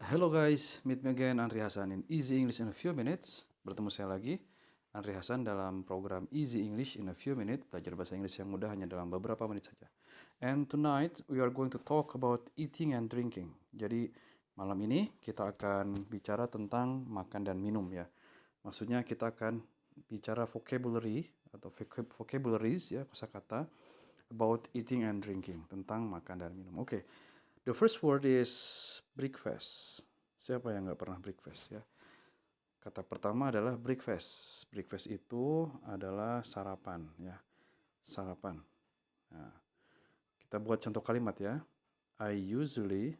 Hello guys, meet me again Andri Hasan in Easy English in a few minutes. Bertemu saya lagi, Andri Hasan dalam program Easy English in a few minutes, belajar bahasa Inggris yang mudah hanya dalam beberapa menit saja. And tonight we are going to talk about eating and drinking. Jadi malam ini kita akan bicara tentang makan dan minum ya. Maksudnya kita akan bicara vocabulary atau vocabularies ya, kosakata about eating and drinking, tentang makan dan minum. Oke. The first word is breakfast. Siapa yang nggak pernah breakfast ya? Kata pertama adalah breakfast. Breakfast itu adalah sarapan ya. Sarapan. Nah, kita buat contoh kalimat ya. I usually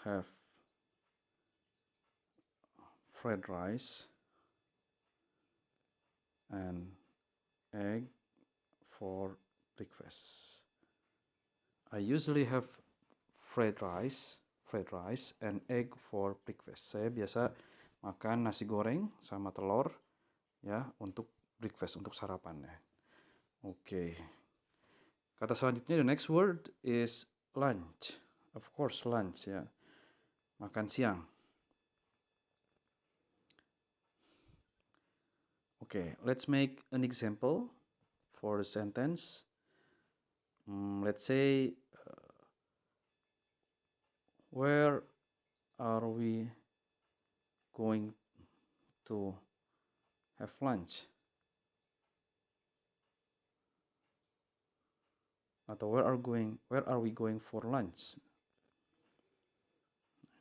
have fried rice and egg for breakfast. I usually have fried rice and egg for breakfast. Saya biasa makan nasi goreng sama telur ya untuk breakfast, untuk sarapan ya. Oke. Kata selanjutnya, the next word is lunch. Of course, lunch ya. Makan siang. Okay, let's make an example for the sentence. Let's say, where are we going to have lunch? Atau where are we going for lunch?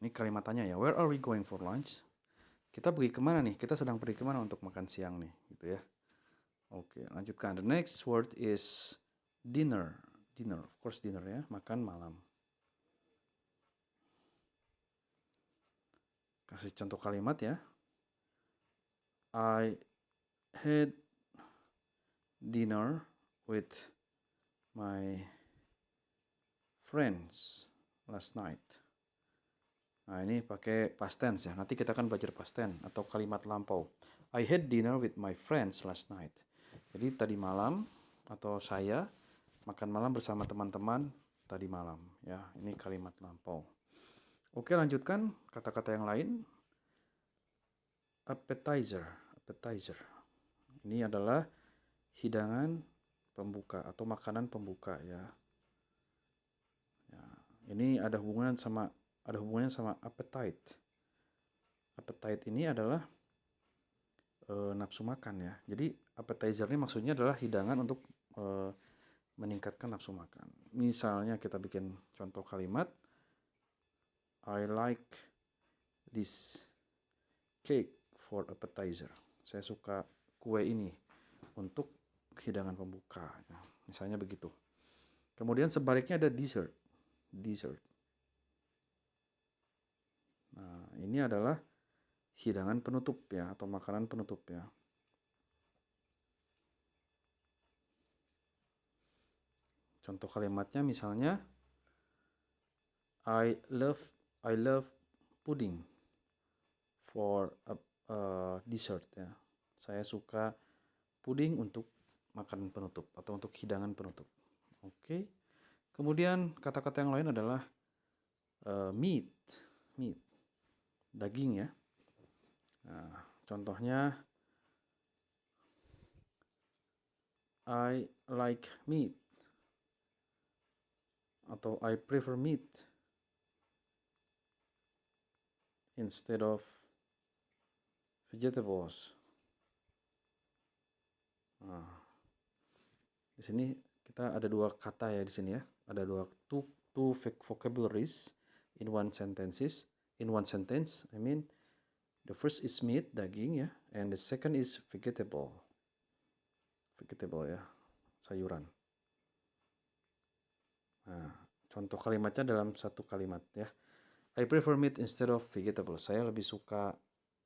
Ini kalimat tanya ya, where are we going for lunch? Kita pergi kemana nih? Kita sedang pergi kemana untuk makan siang nih, gitu ya. Oke, lanjutkan. The next word is dinner. Dinner, of course dinner ya, makan malam. Kasih contoh kalimat ya. I had dinner with my friends last night. Nah, ini pakai past tense ya. Nanti kita akan belajar past tense atau kalimat lampau. I had dinner with my friends last night. Jadi tadi malam atau saya makan malam bersama teman-teman tadi malam ya. Ini kalimat lampau. Oke, lanjutkan kata-kata yang lain. Appetizer. Ini adalah hidangan pembuka atau makanan pembuka ya. Ini ada hubungannya sama appetite. Appetite ini adalah nafsu makan ya. Jadi appetizer ini maksudnya adalah hidangan untuk meningkatkan nafsu makan. Misalnya kita bikin contoh kalimat, I like this cake for appetizer. Saya suka kue ini untuk hidangan pembuka. Ya. Misalnya begitu. Kemudian sebaliknya ada dessert. Nah, ini adalah hidangan penutup ya, atau makanan penutup ya. Contoh kalimatnya misalnya, I love pudding for a dessert ya. Saya suka puding untuk makanan penutup atau untuk hidangan penutup. Oke. Kemudian kata-kata yang lain adalah meat, daging ya. Nah, contohnya, I like meat atau I prefer meat instead of vegetables. Nah, di sini kita ada dua kata ya di sini ya. Ada two vocabularies in one sentence. I mean, the first is meat, daging ya, and the second is vegetable. Vegetable ya, sayuran. Nah, contoh kalimatnya dalam satu kalimat ya. I prefer meat instead of vegetable. Saya lebih suka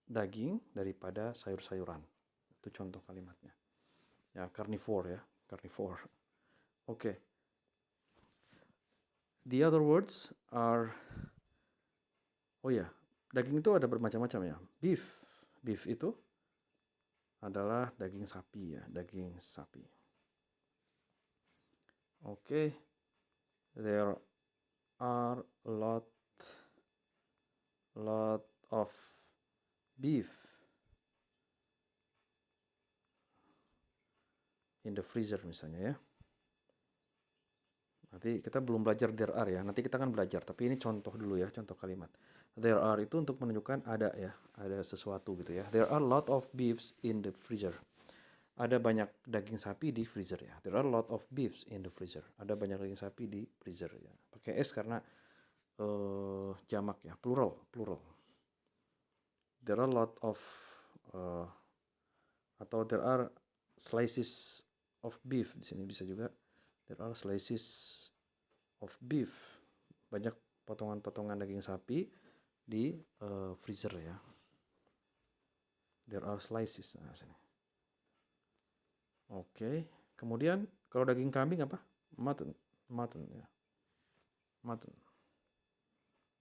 daging daripada sayur-sayuran. Itu contoh kalimatnya. Ya, carnivore ya, carnivore. Oke. The other words are, oh ya, daging itu ada bermacam-macam ya. Beef itu adalah daging sapi ya, daging sapi. Oke. There are lot of beef in the freezer misalnya ya. Nanti kita belum belajar there are ya. Nanti kita akan belajar, tapi ini contoh dulu ya, contoh kalimat. There are itu untuk menunjukkan ada ya, ada sesuatu gitu ya. There are lot of beefs in the freezer. Ada banyak daging sapi di freezer ya. There are lot of beefs in the freezer. Ada banyak daging sapi di freezer ya. Pakai S karena jamak ya, plural. There are lot of atau there are slices of beef, di sini bisa juga. There are slices of beef. Banyak potongan-potongan daging sapi di freezer ya. There are slices. Nah, sini. Oke. Kemudian kalau daging kambing apa? Mutton ya. Mutton.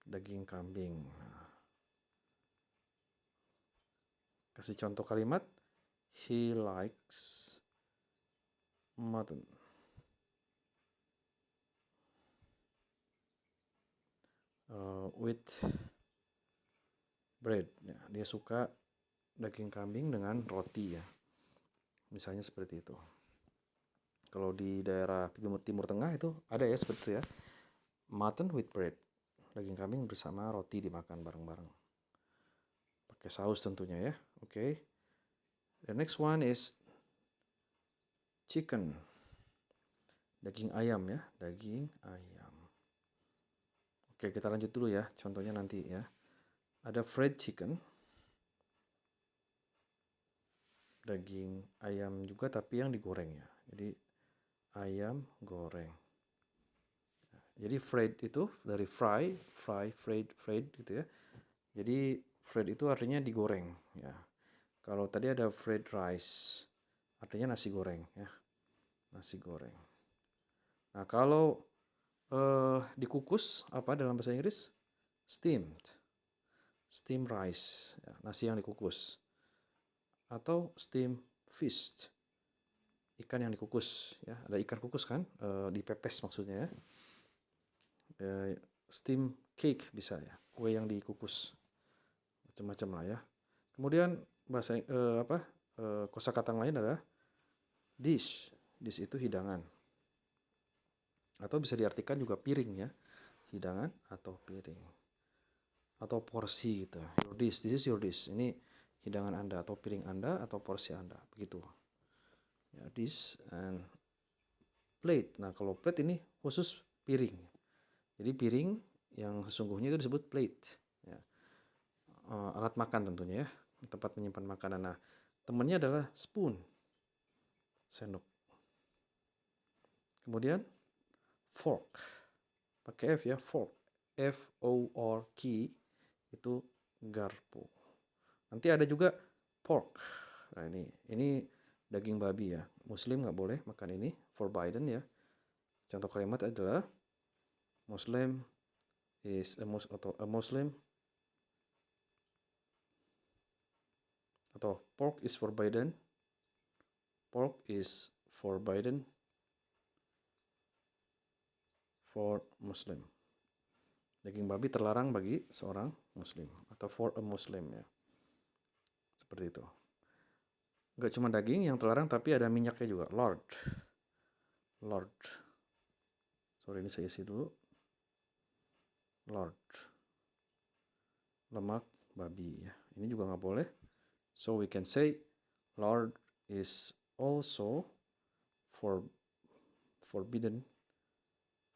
Daging kambing. Nah. Kasih contoh kalimat. He likes mutton. With bread. Ya, dia suka daging kambing dengan roti ya. Misalnya seperti itu. Kalau di daerah Timur Tengah itu ada ya seperti itu ya. Mutton with bread. Daging kambing bersama roti dimakan bareng-bareng. Pakai saus tentunya ya. Oke. The next one is chicken. Daging ayam ya. Daging ayam. Oke, kita lanjut dulu ya. Contohnya nanti ya. Ada fried chicken. Daging ayam juga tapi yang digoreng ya. Jadi ayam goreng. Jadi fried itu dari fried gitu ya. Jadi fried itu artinya digoreng ya. Kalau tadi ada fried rice, artinya nasi goreng ya. Nasi goreng. Nah, kalau dikukus apa dalam bahasa Inggris? Steamed. Steamed rice, ya, nasi yang dikukus. Atau steamed fish. Ikan yang dikukus ya. Ada ikan kukus kan? Dipepes maksudnya ya. Steam cake bisa ya. Kue yang dikukus. Macam-macam lah ya. Kemudian bahasa kosakata lain adalah dish. Dish itu hidangan. Atau bisa diartikan juga piring ya. Hidangan atau piring. Atau porsi gitu. Your dish, this is your dish. Ini hidangan Anda atau piring Anda atau porsi Anda. Begitu. Ya, dish and plate. Nah, kalau plate ini khusus piring. Jadi piring yang sesungguhnya itu disebut plate. Ya. Alat makan tentunya ya. Tempat menyimpan makanan. Nah, temannya adalah spoon. Sendok. Kemudian fork. Pakai F ya, fork. F-O-R-K itu garpu. Nanti ada juga pork. Nah, ini daging babi ya. Muslim nggak boleh makan ini, forbidden ya. Contoh kalimat adalah Muslim is a Muslim atau pork is forbidden. Pork is forbidden for Muslim. Daging babi terlarang bagi seorang Muslim atau for a Muslim ya. Seperti itu. Enggak cuma daging yang terlarang tapi ada minyaknya juga. Lard. Sorry, ini saya isi dulu. Lard. Lemak babi ya. Ini juga nggak boleh. So we can say lard is also forbidden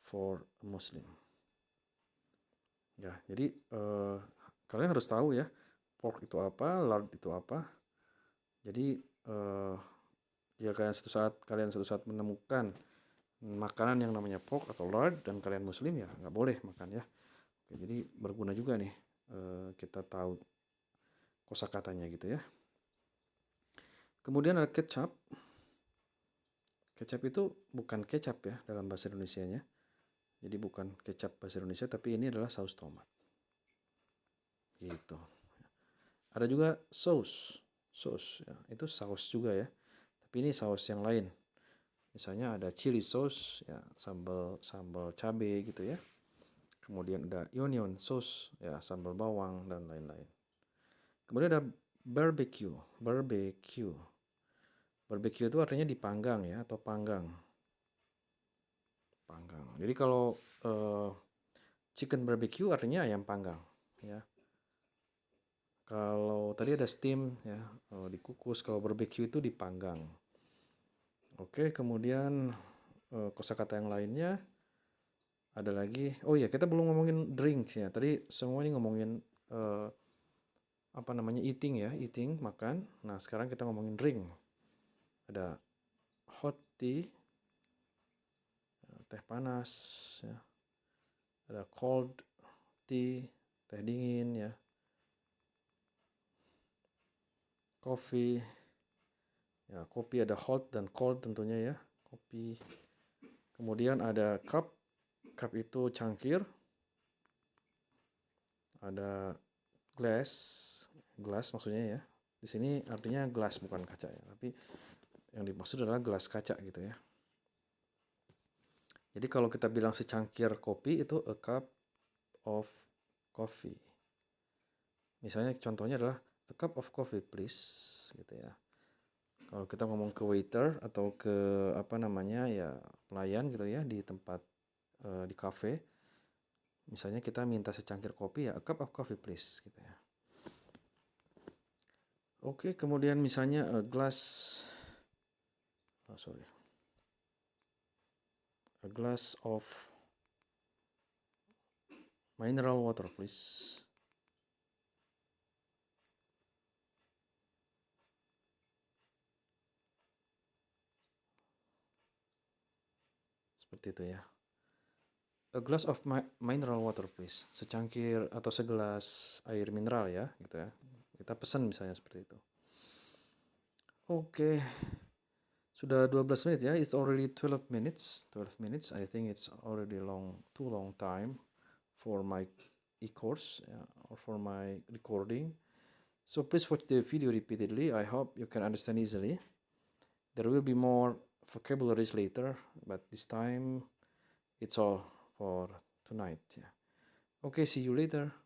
for a Muslim. Ya, jadi kalian harus tahu ya, pork itu apa, lard itu apa. Jadi jika kalian satu saat menemukan makanan yang namanya pork atau lard dan kalian Muslim ya nggak boleh makan ya. Oke, jadi berguna juga nih kita tahu kosakatanya gitu ya. Kemudian ada kecap. Kecap itu bukan kecap ya dalam bahasa Indonesianya. Jadi bukan kecap bahasa Indonesia, tapi ini adalah saus tomat. Gitu. Ada juga saus ya, itu saus juga ya. Tapi ini saus yang lain. Misalnya ada chili sauce ya, sambal cabai gitu ya. Kemudian ada onion sauce, ya sambal bawang dan lain-lain. Kemudian ada barbecue. Barbecue. Barbecue itu artinya dipanggang ya, atau panggang. Panggang. Jadi kalau chicken barbecue artinya ayam panggang ya. Kalau tadi ada steam ya, dikukus. Kalau barbecue itu dipanggang. Oke, kemudian kosakata yang lainnya ada lagi. Oh ya, kita belum ngomongin drinks ya. Tadi semua ini ngomongin eating ya, eating, makan. Nah, sekarang kita ngomongin drink. Ada hot tea, teh panas ya. Ada cold tea, teh dingin ya. Coffee. Ya, kopi ada hot dan cold tentunya ya. Kopi. Kemudian ada cup. Cup itu cangkir. Ada glass. Glass maksudnya ya. Di sini artinya gelas bukan kaca ya, tapi yang dimaksud adalah gelas kaca gitu ya. Jadi kalau kita bilang secangkir kopi itu a cup of coffee. Misalnya contohnya adalah a cup of coffee please gitu ya. Kalau kita ngomong ke waiter atau ke pelayan gitu ya di tempat di cafe, misalnya kita minta secangkir kopi ya a cup of coffee please gitu ya. Oke, kemudian misalnya a glass of mineral water please. Seperti itu ya. A glass of mineral water please. Secangkir atau segelas air mineral ya gitu ya. Kita pesan misalnya seperti itu. Oke. Sudah 12 menit ya. It's already 12 minutes. 12 minutes. I think it's already too long time for my e-course or for my recording. So please watch the video repeatedly. I hope you can understand easily. There will be more vocabularies later, but this time it's all for tonight. Yeah. Okay, see you later.